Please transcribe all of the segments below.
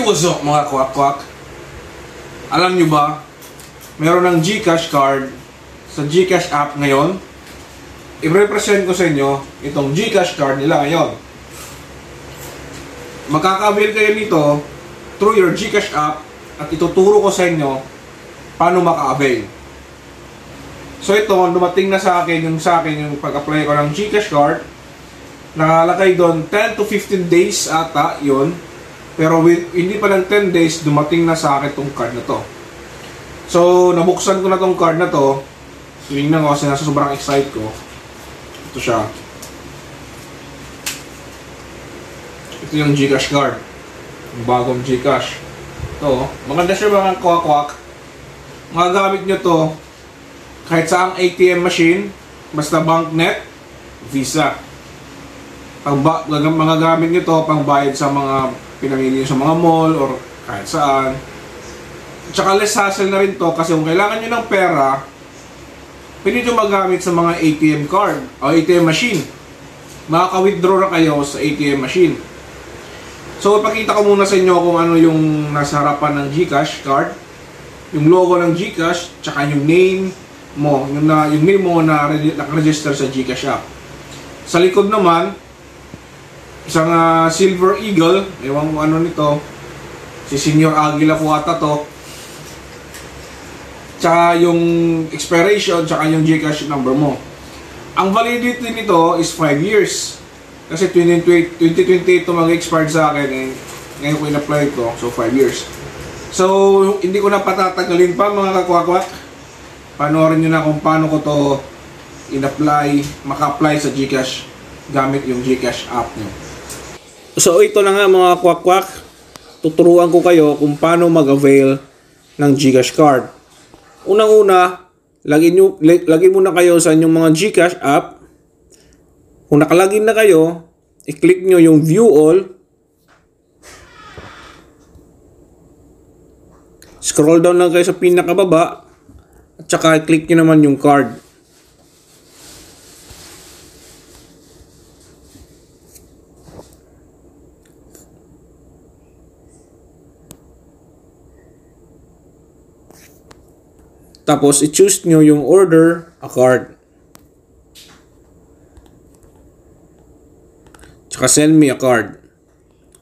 What's up mga kwak-kwak? Alam nyo ba, meron ng GCash card sa GCash app ngayon. I-represent ko sa inyo itong GCash card nila ngayon. Makaka-avail kayo nito through your GCash app at ituturo ko sa inyo paano maka-avail. So ito, dumating na sa akin yung pag-apply ko ng GCash card. Nakalagay doon 10 to 15 days ata yun. Pero hindi pa lang 10 days, dumating na sa akin itong card na to. So, nabuksan ko na itong card na to. Tingnan ko kasi nasa sobrang excited ko. Ito siya. Ito yung GCash card. Yung bagong GCash. Ito, maganda siya mga kwak-kwak. Magagamit nyo to kahit saang ATM machine, basta banknet, Visa. Mga gamit nyo to pang bayad sa mga pinamili sa mga mall or kahit saan. Tsaka less hassle na rin to kasi kung kailangan nyo ng pera, pwede nyo magamit sa mga ATM card o ATM machine. Makaka-withdraw na kayo sa ATM machine. So, ipakita ko muna sa inyo kung ano yung nasa harapan ng GCash card. Yung logo ng GCash, tsaka yung name mo, yung name mo na nakaregister sa GCash app. Sa likod naman, isang Silver Eagle, ewan ko ano nito, si Senior Aguila po ata to. Tsaka yung expiration, tsaka yung GCash number mo. Ang validity nito is 5 years. Kasi 2028 ito mag-expired sa akin, eh, ngayon ko in-apply ito, so 5 years. So, hindi ko na patatagalin pa mga kakwakwak. Panoorin nyo na kung paano ko to in-apply, maka-apply sa GCash gamit yung GCash app nyo. So ito na nga mga kwak-kwak, tuturuan ko kayo kung paano mag-avail ng GCash card. Unang-una, lagin muna kayo sa inyong mga GCash app. Kung nakalagin na kayo, i-click nyo yung View All. Scroll down lang kayo sa pinakababa at saka i-click nyo naman yung card. Tapos, i-choose nyo yung order a card. Tsaka send me a card.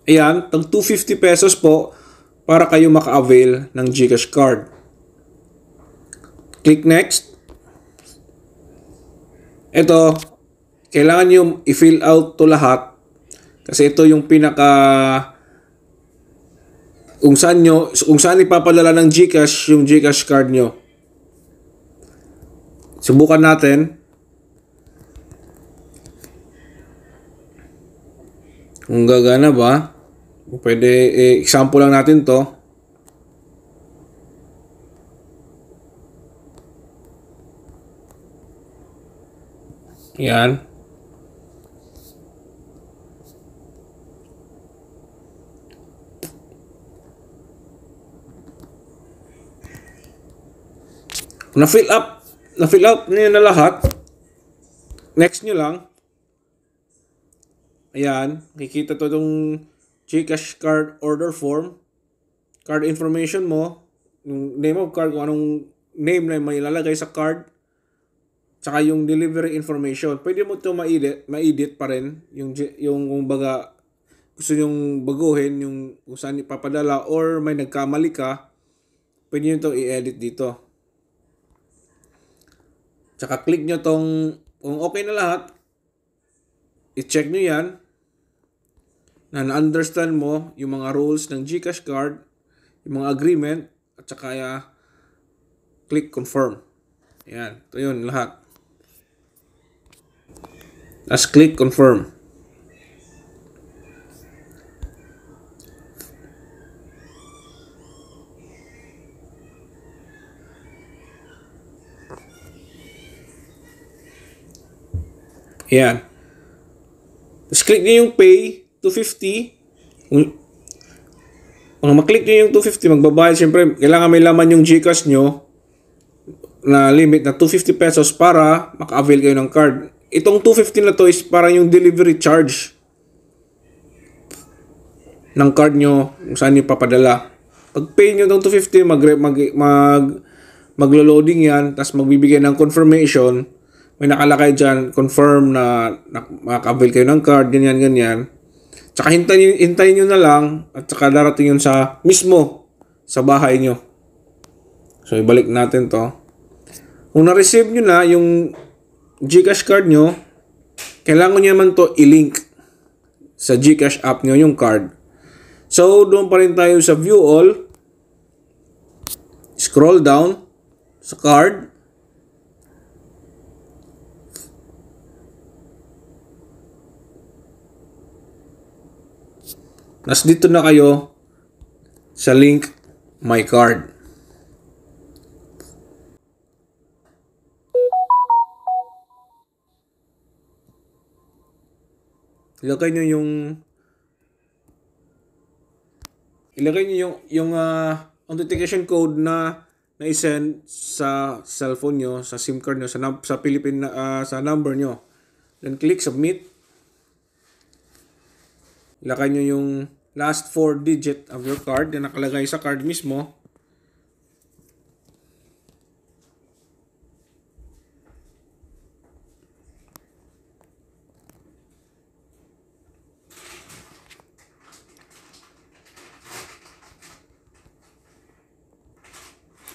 Ayan, tag 250 pesos po para kayo maka-avail ng GCash card. Click next. Ito, kailangan nyo i-fill out to lahat. Kasi ito yung kung saan ipapadala ng GCash yung GCash card nyo. Subukan natin. Kung gagana ba? Pwede, example lang natin to. Yan. Na-fill out niyo na lahat. Next nyo lang. Ayan. Kikita to itong GCash card order form. Card information mo. Yung name of card, kung anong name na may ilalagay sa card. Tsaka yung delivery information. Pwede mo ito ma-edit pa rin. Yung kung baga gusto nyong baguhin, yung kung saan ipapadala or may nagkamali ka, pwede nyo ito i-edit dito. Tsaka click nyo tong, kung okay na lahat, i-check nyo yan, na na-understand mo yung mga rules ng GCash card, yung mga agreement, at saka click confirm. Ayan, ito yun lahat. Let's click confirm. Ayan. Tapos click nyo yung pay, 250. Kung maklik nyo yung 250, magbabayad. Siyempre, kailangan may laman yung GCash nyo na limit na 250 pesos para maka-avail kayo ng card. Itong 250 na to is para yung delivery charge. ng card nyo kung saan nyo papadala. Pag pay nyo ng 250, maglo-loading yan, tapos magbibigay ng confirmation. May nakalakay dyan, confirm na makaka-avail kayo ng card, ganyan. Tsaka hintayin nyo na lang, at saka darating yun sa mismo sa bahay nyo. So, ibalik natin to. Kung na-receive nyo na yung GCash card nyo, kailangan nyo naman to i-link sa GCash app nyo yung card. So, doon pa rin tayo sa view all. Scroll down sa card. Nas dito na kayo sa link My Card. Ilagay nyo yung authentication code na i-send sa cellphone nyo, sa SIM card nyo, sa Philippine sa number nyo. Then click submit. Ilagay nyo yung last 4 digit of your card na nakalagay sa card mismo.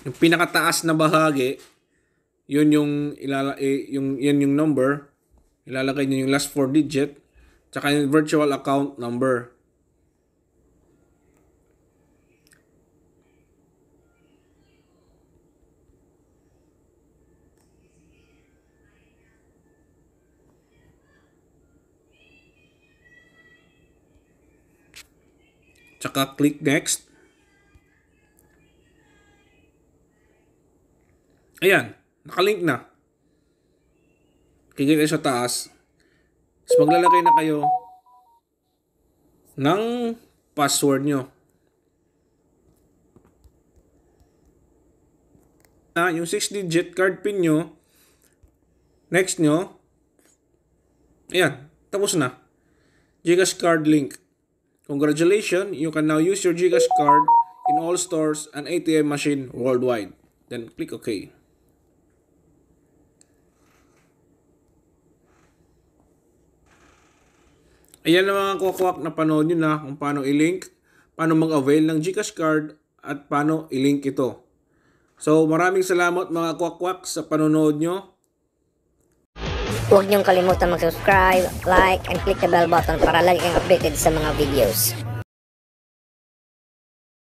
Yung pinakataas na bahagi, yun yung number. Ilalagay niyo yung last 4 digit, tsaka yung virtual account number. Tsaka click next. Ayan, nakalink na. Kikita sa taas. Tapos maglalagay na kayo ng password nyo. Yung 6-digit card pin nyo, next nyo, ayan, tapos na. GCash card link. Congratulations, you can now use your GCash card in all stores and ATM machine worldwide. Then click OK. Ayan na mga kwakwak, na panood nyo na kung paano i-link, paano mag-avail ng GCash card, at paano i-link ito. So maraming salamat mga kwakwak sa panonood nyo. Huwag niyong kalimutan mag-subscribe, like, and click the bell button para lagi kang updated sa mga videos.